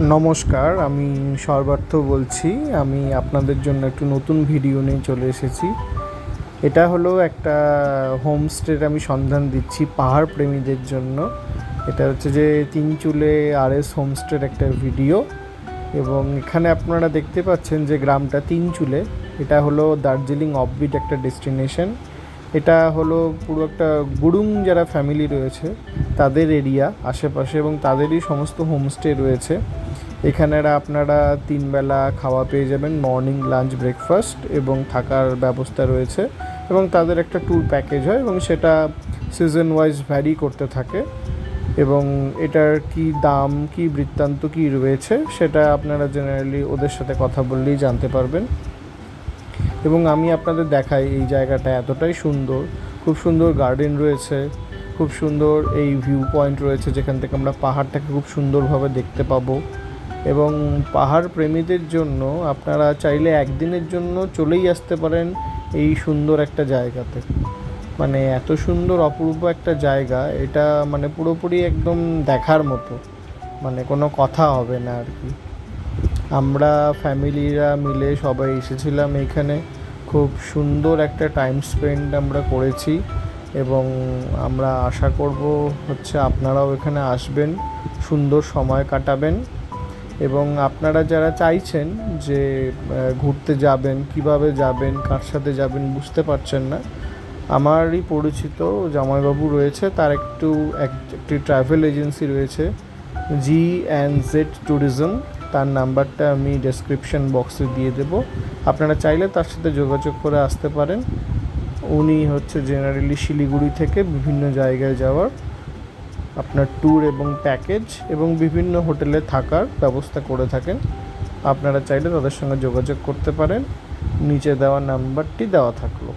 নমস্কার, আমি সর্বার্থ বলছি। আমি আপনাদের জন্য একটু নতুন ভিডিও নিয়ে চলে এসেছি। এটা হলো একটা হোমস্টের আমি সন্ধান দিচ্ছি পাহাড় প্রেমীদের জন্য। এটা হচ্ছে যে তিনচুলে RS হোমস্টের একটা ভিডিও, এবং এখানে আপনারা দেখতে পাচ্ছেন যে গ্রামটা তিনচুলে। এটা হলো দার্জিলিং অফবিট একটা ডেস্টিনেশন। এটা হলো পুরো একটা গুরুং যারা ফ্যামিলি রয়েছে তাদের এরিয়া আশেপাশে, এবং তাদেরই সমস্ত হোমস্টে রয়েছে। এখানে আপনারা 3 বেলা খাওয়া পেয়ে যাবেন, মর্নিং, লাঞ্চ, ব্রেকফাস্ট, এবং থাকার ব্যবস্থা রয়েছে। এবং তাদের একটা ট্যুর প্যাকেজ হয় এবং সেটা সিজন ওয়াইজ ভ্যারি করতে থাকে। এবং এটার কি দাম, কি বৃত্তান্ত কি রয়েছে সেটা আপনারা জেনারেলি ওদের সাথে কথা বললেই জানতে পারবেন। এবং আমি আপনাদের দেখাই, এই জায়গাটা এতটাই সুন্দর, খুব সুন্দর গার্ডেন রয়েছে, খুব সুন্দর এই ভিউ পয়েন্ট রয়েছে যেখান থেকে আমরা পাহাড়টাকে খুব সুন্দরভাবে দেখতে পাবো। এবং পাহাড় প্রেমীদের জন্য আপনারা চাইলে একদিনের জন্য চলেই আসতে পারেন এই সুন্দর একটা জায়গাতে। মানে এত সুন্দর অপূর্ব একটা জায়গা, এটা মানে পুরোপুরি একদম দেখার মতো, মানে কোনো কথা হবে না আর কি। আমরা ফ্যামিলিরা মিলে সবাই এসেছিলাম এইখানে, খুব সুন্দর একটা টাইম স্পেন্ড আমরা করেছি। এবং আমরা আশা করব হচ্ছে আপনারাও এখানে আসবেন, সুন্দর সময় কাটাবেন। এবং আপনারা যারা চাইছেন যে ঘুরতে যাবেন, কিভাবে যাবেন, কার সাথে যাবেন বুঝতে পারছেন না, আমারই পরিচিত জামাইবাবু রয়েছে, তার একটি ট্রাভেল এজেন্সি রয়েছে, G&Z ট্যুরিজম। তার নাম্বারটা আমি ডেসক্রিপশন বক্সে দিয়ে দেব, আপনারা চাইলে তার সাথে যোগাযোগ করে আসতে পারেন। উনি হচ্ছে জেনারেলি শিলিগুড়ি থেকে বিভিন্ন জায়গায় যাওয়ার আপনার ট্যুর এবং প্যাকেজ এবং বিভিন্ন হোটেলে থাকার ব্যবস্থা করে থাকেন। আপনারা চাইলে তাদের সঙ্গে যোগাযোগ করতে পারেন, নিচে দেওয়া নাম্বারটি দেওয়া থাকলো।